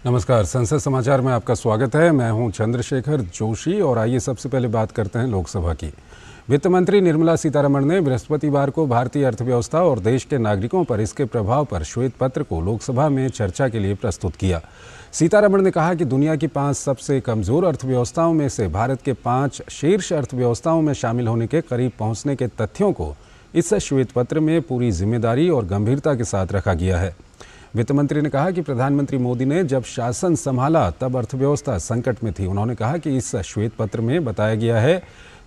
नमस्कार, संसद समाचार में आपका स्वागत है। मैं हूं चंद्रशेखर जोशी और आइए सबसे पहले बात करते हैं लोकसभा की। वित्त मंत्री निर्मला सीतारमण ने बृहस्पतिवार को भारतीय अर्थव्यवस्था और देश के नागरिकों पर इसके प्रभाव पर श्वेत पत्र को लोकसभा में चर्चा के लिए प्रस्तुत किया। सीतारमण ने कहा कि दुनिया की 5 सबसे कमजोर अर्थव्यवस्थाओं में से भारत के 5 शीर्ष अर्थव्यवस्थाओं में शामिल होने के करीब पहुंचने के तथ्यों को इस श्वेत पत्र में पूरी जिम्मेदारी और गंभीरता के साथ रखा गया है। वित्त मंत्री ने कहा कि प्रधानमंत्री मोदी ने जब शासन संभाला तब अर्थव्यवस्था संकट में थी। उन्होंने कहा कि इस श्वेत पत्र में बताया गया है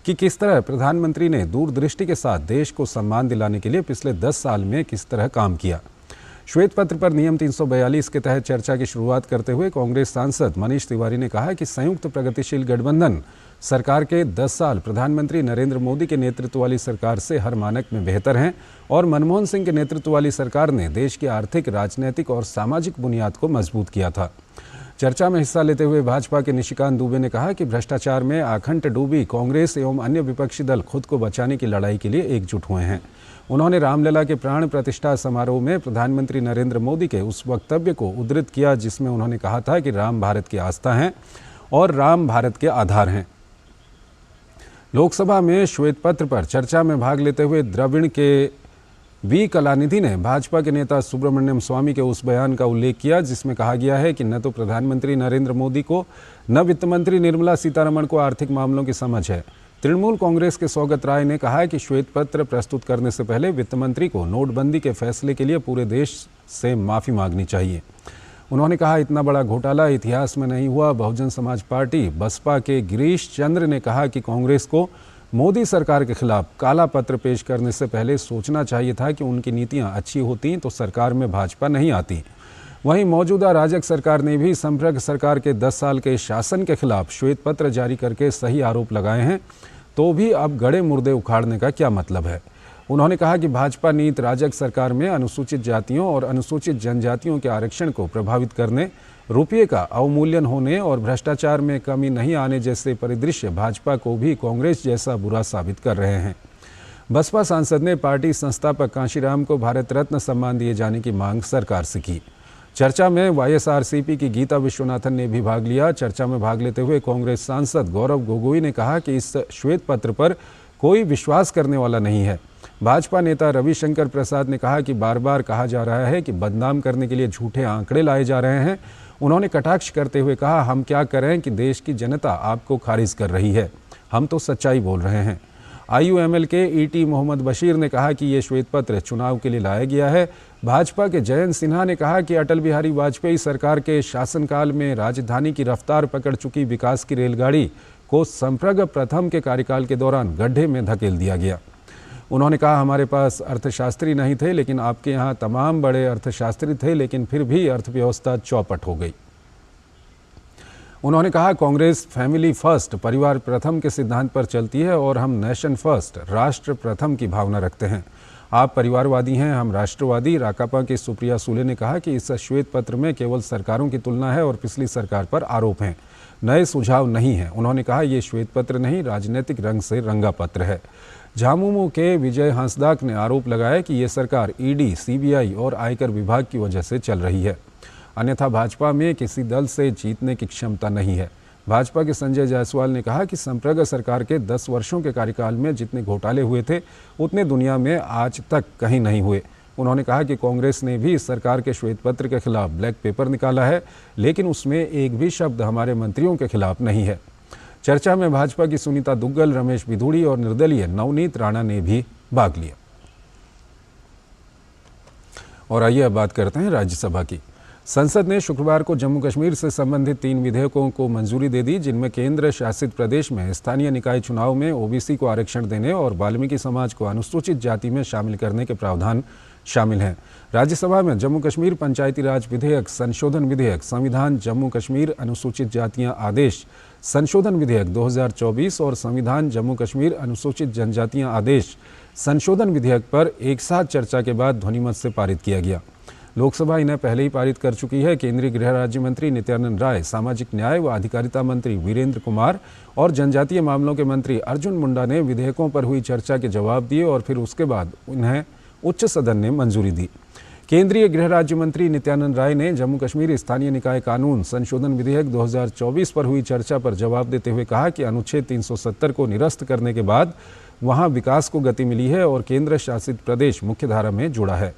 कि किस तरह प्रधानमंत्री ने दूरदृष्टि के साथ देश को सम्मान दिलाने के लिए पिछले 10 साल में किस तरह काम किया। श्वेत पत्र पर नियम 342 के तहत चर्चा की शुरुआत करते हुए कांग्रेस सांसद मनीष तिवारी ने कहा कि संयुक्त प्रगतिशील गठबंधन सरकार के 10 साल प्रधानमंत्री नरेंद्र मोदी के नेतृत्व वाली सरकार से हर मानक में बेहतर हैं और मनमोहन सिंह के नेतृत्व वाली सरकार ने देश की आर्थिक, राजनीतिक और सामाजिक बुनियाद को मजबूत किया था। चर्चा में हिस्सा लेते हुए भाजपा के निशिकांत दुबे ने कहा कि भ्रष्टाचार में आखंड डूबी कांग्रेस एवं अन्य विपक्षी दल खुद को बचाने की लड़ाई के लिए एकजुट हुए हैं। उन्होंने रामलला के प्राण प्रतिष्ठा समारोह में प्रधानमंत्री नरेंद्र मोदी के उस वक्तव्य को उद्धृत किया जिसमें उन्होंने कहा था कि राम भारत की आस्था हैं और राम भारत के आधार हैं। लोकसभा में श्वेत पत्र पर चर्चा में भाग लेते हुए द्रविड़ के वी कलानिधि ने भाजपा के नेता सुब्रमण्यम स्वामी के उस बयान का उल्लेख किया जिसमें कहा गया है कि न तो प्रधानमंत्री नरेंद्र मोदी को न वित्त मंत्री निर्मला सीतारमण को आर्थिक मामलों की समझ है। तृणमूल कांग्रेस के सौगत राय ने कहा कि श्वेत पत्र प्रस्तुत करने से पहले वित्त मंत्री को नोटबंदी के फैसले के लिए पूरे देश से माफ़ी मांगनी चाहिए। उन्होंने कहा, इतना बड़ा घोटाला इतिहास में नहीं हुआ। बहुजन समाज पार्टी बसपा के गिरीश चंद्र ने कहा कि कांग्रेस को मोदी सरकार के खिलाफ काला पत्र पेश करने से पहले सोचना चाहिए था कि उनकी नीतियां अच्छी होती तो सरकार में भाजपा नहीं आती। वहीं मौजूदा राजग सरकार ने भी संप्रग सरकार के 10 साल के शासन के खिलाफ श्वेत पत्र जारी करके सही आरोप लगाए हैं, तो भी अब गड़े मुर्दे उखाड़ने का क्या मतलब है। उन्होंने कहा कि भाजपा नीति राजग सरकार में अनुसूचित जातियों और अनुसूचित जनजातियों के आरक्षण को प्रभावित करने, रुपये का अवमूल्यन होने और भ्रष्टाचार में कमी नहीं आने जैसे परिदृश्य भाजपा को भी कांग्रेस जैसा बुरा साबित कर रहे हैं। बसपा सांसद ने पार्टी संस्थापक कांशीराम को भारत रत्न सम्मान दिए जाने की मांग सरकार से की। चर्चा में वाईएसआरसीपी की गीता विश्वनाथन ने भी भाग लिया। चर्चा में भाग लेते हुए कांग्रेस सांसद गौरव गोगोई ने कहा कि इस श्वेत पत्र पर कोई विश्वास करने वाला नहीं है। भाजपा नेता रविशंकर प्रसाद ने कहा कि बार बार कहा जा रहा है कि बदनाम करने के लिए झूठे आंकड़े लाए जा रहे हैं। उन्होंने कटाक्ष करते हुए कहा, हम क्या करें कि देश की जनता आपको खारिज कर रही है, हम तो सच्चाई बोल रहे हैं। आईयूएमएल के ईटी मोहम्मद बशीर ने कहा कि ये श्वेत पत्र चुनाव के लिए लाया गया है। भाजपा के जयंत सिन्हा ने कहा कि अटल बिहारी वाजपेयी सरकार के शासनकाल में राजधानी की रफ्तार पकड़ चुकी विकास की रेलगाड़ी को संप्रग प्रथम के कार्यकाल के दौरान गड्ढे में धकेल दिया गया। उन्होंने कहा, हमारे पास अर्थशास्त्री नहीं थे, लेकिन आपके यहाँ तमाम बड़े अर्थशास्त्री थे, लेकिन फिर भी अर्थव्यवस्था चौपट हो गई। उन्होंने कहा, कांग्रेस फैमिली फर्स्ट, परिवार प्रथम के सिद्धांत पर चलती है और हम नेशन फर्स्ट, राष्ट्र प्रथम की भावना रखते हैं। आप परिवारवादी हैं, हम राष्ट्रवादी। राकापा की सुप्रिया सुले ने कहा कि इस श्वेत पत्र में केवल सरकारों की तुलना है और पिछली सरकार पर आरोप हैं, नए सुझाव नहीं हैं। उन्होंने कहा, ये श्वेत पत्र नहीं, राजनीतिक रंग से रंगा पत्र है। झामुमो के विजय हंसदाक ने आरोप लगाया कि ये सरकार ईडी, सीबीआई और आयकर विभाग की वजह से चल रही है, अन्यथा भाजपा में किसी दल से जीतने की क्षमता नहीं है। भाजपा के संजय जायसवाल ने कहा कि संप्रग सरकार के 10 वर्षों के कार्यकाल में जितने घोटाले हुए थे उतने दुनिया में आज तक कहीं नहीं हुए। उन्होंने कहा कि कांग्रेस ने भी इस सरकार के श्वेत पत्र के खिलाफ ब्लैक पेपर निकाला है, लेकिन उसमें एक भी शब्द हमारे मंत्रियों के खिलाफ नहीं है। चर्चा में भाजपा की सुनीता दुग्गल, रमेश बिधूड़ी और निर्दलीय नवनीत राणा ने भी भाग लिया। और आइए अब बात करते हैं राज्यसभा की। संसद ने शुक्रवार को जम्मू कश्मीर से संबंधित 3 विधेयकों को मंजूरी दे दी, जिनमें केंद्र शासित प्रदेश में स्थानीय निकाय चुनाव में ओबीसी को आरक्षण देने और वाल्मीकि समाज को अनुसूचित जाति में शामिल करने के प्रावधान शामिल हैं। राज्यसभा में जम्मू कश्मीर पंचायती राज विधेयक संशोधन विधेयक, संविधान जम्मू कश्मीर अनुसूचित जातियां आदेश संशोधन विधेयक 2024 और संविधान जम्मू कश्मीर अनुसूचित जनजातियां आदेश संशोधन विधेयक पर एक साथ चर्चा के बाद ध्वनिमत से पारित किया गया। लोकसभा इन्हें पहले ही पारित कर चुकी है। केंद्रीय गृह राज्य मंत्री नित्यानंद राय, सामाजिक न्याय व अधिकारिता मंत्री वीरेंद्र कुमार और जनजातीय मामलों के मंत्री अर्जुन मुंडा ने विधेयकों पर हुई चर्चा के जवाब दिए और फिर उसके बाद उन्हें उच्च सदन ने मंजूरी दी। केंद्रीय गृह राज्य मंत्री नित्यानंद राय ने जम्मू कश्मीर स्थानीय निकाय कानून संशोधन विधेयक 2024 पर हुई चर्चा पर जवाब देते हुए कहा कि अनुच्छेद 370 को निरस्त करने के बाद वहां विकास को गति मिली है और केंद्र शासित प्रदेश मुख्यधारा में जुड़ा है।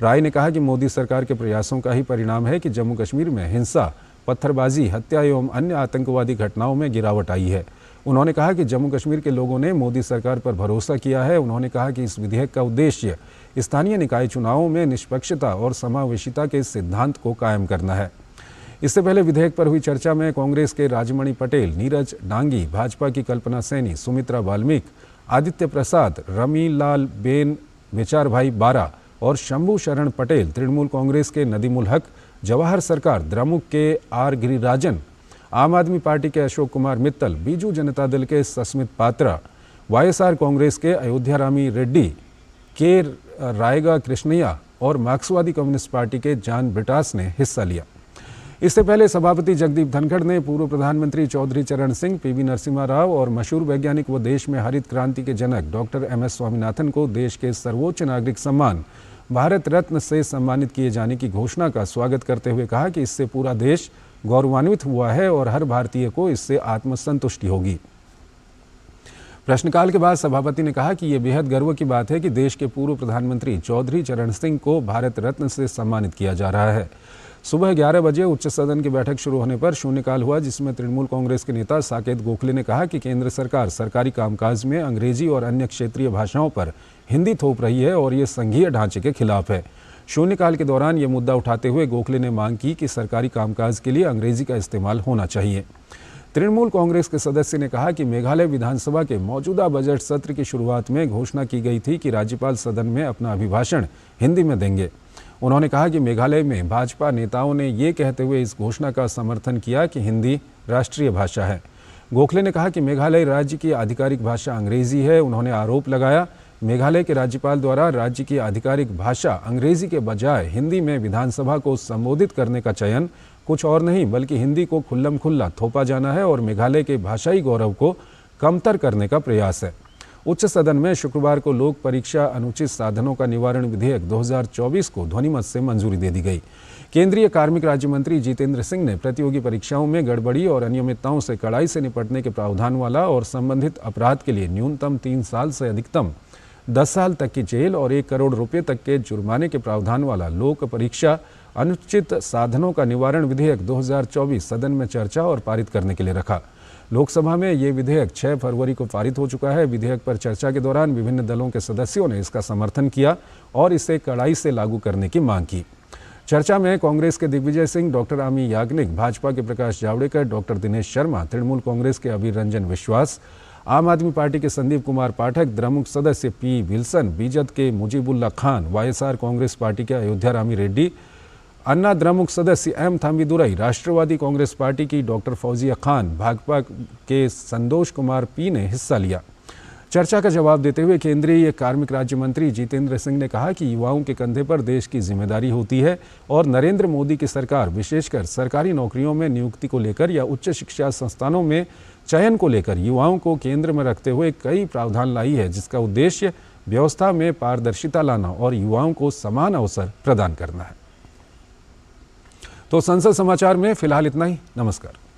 राय ने कहा कि मोदी सरकार के प्रयासों का ही परिणाम है कि जम्मू कश्मीर में हिंसा, पत्थरबाजी, हत्या एवं अन्य आतंकवादी घटनाओं में गिरावट आई है। उन्होंने कहा कि जम्मू कश्मीर के लोगों ने मोदी सरकार पर भरोसा किया है। उन्होंने कहा कि इस विधेयक का उद्देश्य स्थानीय निकाय चुनावों में निष्पक्षता और समावेशिता के सिद्धांत को कायम करना है। इससे पहले विधेयक पर हुई चर्चा में कांग्रेस के राजमणि पटेल, नीरज डांगी, भाजपा की कल्पना सैनी, सुमित्रा वाल्मीक, आदित्य प्रसाद, रमीलाल बेन, विचार भाई बारा और शंभू शरण पटेल, तृणमूल कांग्रेस के नदीमुल हक, जवाहर सरकार, द्रमुक के आर गिरिराजन, आम आदमी पार्टी के अशोक कुमार मित्तल, बीजू जनता दल के सस्मित पात्रा, वाईएसआर कांग्रेस के अयोध्या रामी रेड्डी, के रायगा कृष्णैया और मार्क्सवादी कम्युनिस्ट पार्टी के जॉन ब्रिटास ने हिस्सा लिया। इससे पहले सभापति जगदीप धनखड़ ने पूर्व प्रधानमंत्री चौधरी चरण सिंह, पीवी नरसिम्हा राव और मशहूर वैज्ञानिक व देश में हरित क्रांति के जनक डॉक्टर MS स्वामीनाथन को देश के सर्वोच्च नागरिक सम्मान भारत रत्न से सम्मानित किए जाने की घोषणा का स्वागत करते हुए कहा कि इससे पूरा देश गौरवान्वित हुआ है और हर भारतीय को इससे आत्मसंतुष्टि होगी। प्रश्नकाल के बाद सभापति ने कहा कि ये बेहद गर्व की बात है कि देश के पूर्व प्रधानमंत्री चौधरी चरण सिंह को भारत रत्न से सम्मानित किया जा रहा है। सुबह 11 बजे उच्च सदन की बैठक शुरू होने पर शून्यकाल हुआ, जिसमें तृणमूल कांग्रेस के नेता साकेत गोखले ने कहा कि केंद्र सरकार सरकारी कामकाज में अंग्रेजी और अन्य क्षेत्रीय भाषाओं पर हिंदी थोप रही है और ये संघीय ढांचे के खिलाफ है। शून्यकाल के दौरान ये मुद्दा उठाते हुए गोखले ने मांग की कि सरकारी कामकाज के लिए अंग्रेजी का इस्तेमाल होना चाहिए। तृणमूल कांग्रेस के सदस्य ने कहा कि मेघालय विधानसभा के मौजूदा बजट सत्र की शुरुआत में घोषणा की गई थी कि राज्यपाल सदन में अपना अभिभाषण हिंदी में देंगे। उन्होंने कहा कि मेघालय में भाजपा नेताओं ने ये कहते हुए इस घोषणा का समर्थन किया कि हिंदी राष्ट्रीय भाषा है। गोखले ने कहा कि मेघालय राज्य की आधिकारिक भाषा अंग्रेजी है। उन्होंने आरोप लगाया मेघालय के राज्यपाल द्वारा राज्य की आधिकारिक भाषा अंग्रेजी के बजाय हिंदी में विधानसभा को संबोधित करने का चयन कुछ और नहीं बल्कि हिंदी को खुल्लम खुल्ला थोपा जाना है और मेघालय के भाषाई गौरव को कमतर करने का प्रयास है। उच्च सदन में शुक्रवार को लोक परीक्षा अनुचित साधनों का निवारण विधेयक 2024 को ध्वनिमत से मंजूरी दे दी गई। केंद्रीय कार्मिक राज्य मंत्री जितेंद्र सिंह ने प्रतियोगी परीक्षाओं में गड़बड़ी और अनियमितताओं से कड़ाई से निपटने के प्रावधान वाला और संबंधित अपराध के लिए न्यूनतम 3 साल से अधिकतम 10 साल तक की जेल और 1 करोड़ रुपए तक के जुर्माने के प्रावधान वाला लोक परीक्षा अनुचित साधनों का निवारण विधेयक 2024 सदन में चर्चा और पारित करने के लिए रखा। लोकसभा में ये विधेयक 6 फरवरी को पारित हो चुका है। विधेयक पर चर्चा के दौरान विभिन्न दलों के सदस्यों ने इसका समर्थन किया और इसे कड़ाई से लागू करने की मांग की। चर्चा में कांग्रेस के दिग्विजय सिंह, डॉक्टर आमी याग्निक, भाजपा के प्रकाश जावड़ेकर, डॉक्टर दिनेश शर्मा, तृणमूल कांग्रेस के अबीर रंजन विश्वास, आम आदमी पार्टी के संदीप कुमार पाठक, द्रमुक सदस्य P विल्सन, बीजद के मुजीबुल्ला खान, वाईएसआर कांग्रेस पार्टी के अयोध्या रामी रेड्डी, अन्ना द्रमुक सदस्य M थाम्बीदुरई, राष्ट्रवादी कांग्रेस पार्टी की डॉक्टर फौजिया खान, भाजपा के संतोष कुमार P ने हिस्सा लिया। चर्चा का जवाब देते हुए केंद्रीय कार्मिक राज्य मंत्री जितेंद्र सिंह ने कहा कि युवाओं के कंधे पर देश की जिम्मेदारी होती है और नरेंद्र मोदी की सरकार विशेषकर सरकारी नौकरियों में नियुक्ति को लेकर या उच्च शिक्षा संस्थानों में चयन को लेकर युवाओं को केंद्र में रखते हुए कई प्रावधान लाई है, जिसका उद्देश्य व्यवस्था में पारदर्शिता लाना और युवाओं को समान अवसर प्रदान करना है। तो संसद समाचार में फिलहाल इतना ही। नमस्कार।